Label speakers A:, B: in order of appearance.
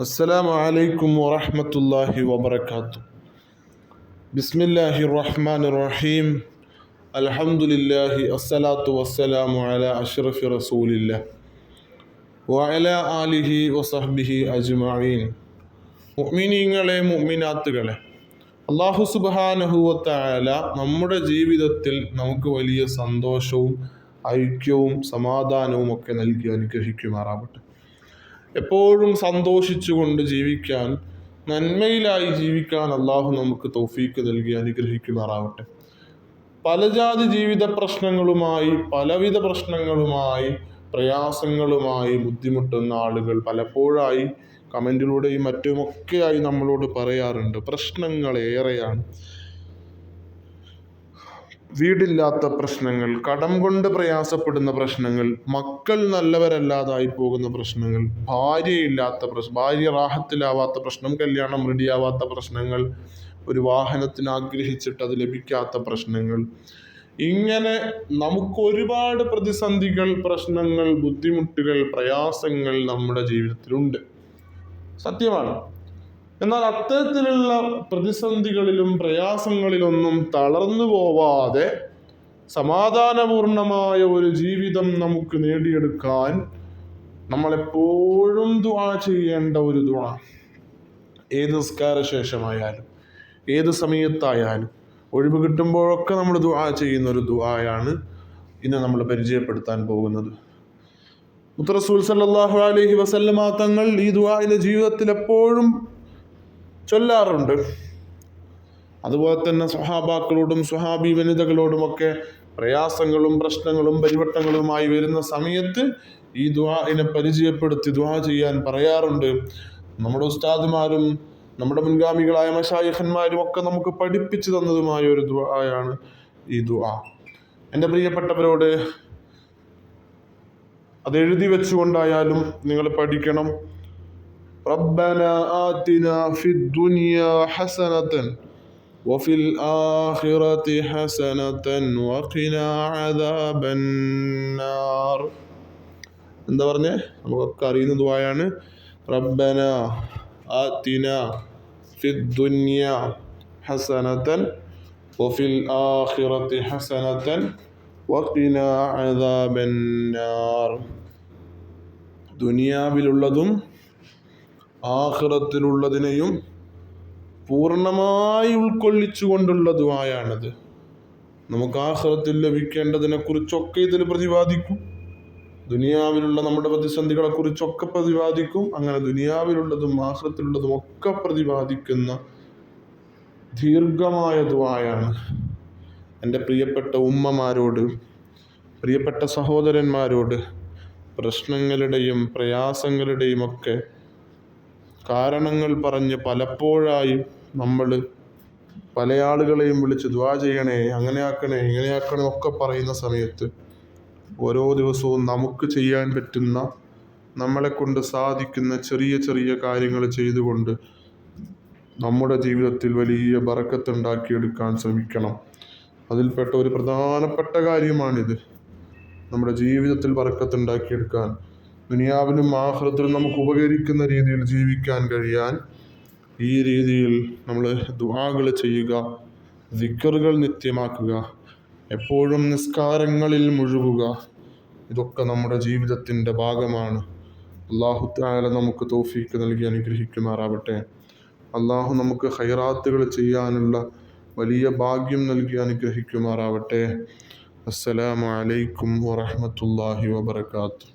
A: السلام عليكم ورحمة الله وبركاته. بسم الله الرحمن الرحيم. الحمد لله الصلاة والسلام على أشرف رسول الله وعلى آله وصحبه أجمعين. മുഅ്മിനീങ്ങളെ മുഅ്മിനാത്തുകളെ, അല്ലാഹു സുബ്ഹാനഹു വ തആല നമ്മുടെ ജീവിതത്തിൽ നമുക്ക് വലിയ സന്തോഷവും ഐക്യവും സമാധാനവും ഒക്കെ നൽകി അനുഗ്രഹിക്കുമാറാവട്ടെ. എപ്പോഴും സന്തോഷിച്ചുകൊണ്ട് ജീവിക്കാൻ, നന്മയിലായി ജീവിക്കാൻ അള്ളാഹു നമുക്ക് തൗഫീക്ക് നൽകി അനുഗ്രഹിക്കുമാറാവട്ടെ. പലജാതി ജീവിത പ്രശ്നങ്ങളുമായി, പലവിധ പ്രശ്നങ്ങളുമായി, പ്രയാസങ്ങളുമായി ബുദ്ധിമുട്ടുന്ന ആളുകൾ പലപ്പോഴായി കമൻറ്റിലൂടെയും മറ്റുമൊക്കെയായി നമ്മളോട് പറയാറുണ്ട്. പ്രശ്നങ്ങൾ ഏറെയാണ്. വീടില്ലാത്ത പ്രശ്നങ്ങൾ, കടം കൊണ്ട് പ്രയാസപ്പെടുന്ന പ്രശ്നങ്ങൾ, മക്കൾ നല്ലവരല്ലാതായി പോകുന്ന പ്രശ്നങ്ങൾ, ഭാര്യ റാഹത്തിലാവാത്ത പ്രശ്നം, കല്യാണം റെഡിയാവാത്ത പ്രശ്നങ്ങൾ, ഒരു വാഹനത്തിന് ആഗ്രഹിച്ചിട്ട് അത് ലഭിക്കാത്ത പ്രശ്നങ്ങൾ, ഇങ്ങനെ നമുക്ക് ഒരുപാട് പ്രതിസന്ധികൾ, പ്രശ്നങ്ങൾ, ബുദ്ധിമുട്ടുകൾ, പ്രയാസങ്ങൾ നമ്മുടെ ജീവിതത്തിലുണ്ട്. സത്യമാണ്. എന്നാൽ അത്തരത്തിലുള്ള പ്രതിസന്ധികളിലും പ്രയാസങ്ങളിലൊന്നും തളർന്നു പോവാതെ സമാധാനപൂർണമായ ഒരു ജീവിതം നമുക്ക് നേടിയെടുക്കാൻ നമ്മളെപ്പോഴും ദുആ ചെയ്യേണ്ട ഒരു ദുആ, ഏത് നിസ്കാര ശേഷമായാലും ഏത് സമയത്തായാലും ഒഴിവ് കിട്ടുമ്പോഴൊക്കെ നമ്മൾ ദുആ ചെയ്യുന്ന ഒരു ദുആയാണ് ഇന്ന് നമ്മൾ പരിചയപ്പെടുത്താൻ പോകുന്നത്. മുത്ത് റസൂൽ സല്ലല്ലാഹു അലൈഹി വസല്ലമ തങ്ങൾ ഈ ദുആഇനെ ജീവിതത്തിൽ എപ്പോഴും ചൊല്ലാറുണ്ട്. അതുപോലെ തന്നെ സ്വഹാബാക്കളോടും സ്വഹാബി വനിതകളോടുമൊക്കെ പ്രയാസങ്ങളും പ്രശ്നങ്ങളും പരിവട്ടങ്ങളുമായി വരുന്ന സമയത്ത് ഈ ദുആഇനെ പരിചയപ്പെടുത്തി ദുആ ചെയ്യാൻ പറയാറുണ്ട്. നമ്മുടെ ഉസ്താദുമാരും നമ്മുടെ മുൻഗാമികളായ മശായിഖന്മാരും ഒക്കെ നമുക്ക് പഠിപ്പിച്ചു തന്നതുമായ ഒരു ദുആയാണ് ഈ ദുആ. എൻ്റെ പ്രിയപ്പെട്ടവരോട് അത് എഴുതി വെച്ചുകൊണ്ടായാലും നിങ്ങൾ പഠിക്കണം. ربنا آتنا في الدنيا حسنة وفي الآخرة حسنة وقنا عذاب النار. എന്താ പറഞ്ഞേ? നമുക്കൊക്കെ അറിയുന്ന ദുആയാണ്. ربنا آتنا في الدنيا حسنة وفي الآخرة حسنة وقنا عذاب النار. ദുനിയാവിലുള്ളതും ആഖിറത്തിലുള്ളതിനെയും പൂർണ്ണമായി ഉൾക്കൊള്ളിച്ചുകൊണ്ടുള്ള ദുആയാണത്. നമുക്ക് ആഖിറത്തിൽ ലഭിക്കേണ്ടതിനെ കുറിച്ചൊക്കെ ഇതിൽ പ്രതിപാദിക്കും. ദുനിയാവിലുള്ള നമ്മുടെ പ്രതിസന്ധികളെ കുറിച്ചൊക്കെ പ്രതിപാദിക്കും. അങ്ങനെ ദുനിയാവിലുള്ളതും ആഖിറത്തിലുള്ളതും ഒക്കെ പ്രതിപാദിക്കുന്ന ദീർഘമായ ദുആയാണ്. എൻ്റെ പ്രിയപ്പെട്ട ഉമ്മമാരോട്, പ്രിയപ്പെട്ട സഹോദരന്മാരോട്, പ്രശ്നങ്ങളുടെയും പ്രയാസങ്ങളുടെയും ഒക്കെ കാരണങ്ങൾ പറഞ്ഞ് പലപ്പോഴായി നമ്മൾ പല ആളുകളെയും വിളിച്ച് ദുആ ചെയ്യണേ, അങ്ങനെയാക്കണേ, ഇങ്ങനെയാക്കണേ ഒക്കെ പറയുന്ന സമയത്ത് ഓരോ ദിവസവും നമുക്ക് ചെയ്യാൻ പറ്റുന്ന, നമ്മളെ കൊണ്ട് സാധിക്കുന്ന ചെറിയ ചെറിയ കാര്യങ്ങൾ ചെയ്തുകൊണ്ട് നമ്മുടെ ജീവിതത്തിൽ വലിയ ബറക്കത്ത് ഉണ്ടാക്കിയെടുക്കാൻ ശ്രമിക്കണം. അതിൽപ്പെട്ട ഒരു പ്രധാനപ്പെട്ട കാര്യമാണിത്. നമ്മുടെ ജീവിതത്തിൽ ബറക്കത്ത് ഉണ്ടാക്കിയെടുക്കാൻ, ദുനിയാവിലും ആഖിറത്തിലും നമുക്ക് ഉപകരിക്കുന്ന രീതിയിൽ ജീവിക്കാൻ കഴിയാൻ ഈ രീതിയിൽ നമ്മൾ ദുആകൾ ചെയ്യുക, ദിക്റുകൾ നിത്യമാക്കുക, എപ്പോഴും നിസ്കാരങ്ങളിൽ മുഴുകുക. ഇതൊക്കെ നമ്മുടെ ജീവിതത്തിൻ്റെ ഭാഗമാണ്. അല്ലാഹു തആല നമുക്ക് തൗഫീക്ക് നൽകി അനുഗ്രഹിക്കുമാറാവട്ടെ. അല്ലാഹു നമുക്ക് ഖൈറാത്തുകൾ ചെയ്യാനുള്ള വലിയ ഭാഗ്യം നൽകി അനുഗ്രഹിക്കുമാറാവട്ടെ. അസ്സലാമു അലൈക്കും വറഹ്മത്തുള്ളാഹി വബറകാതുഹു.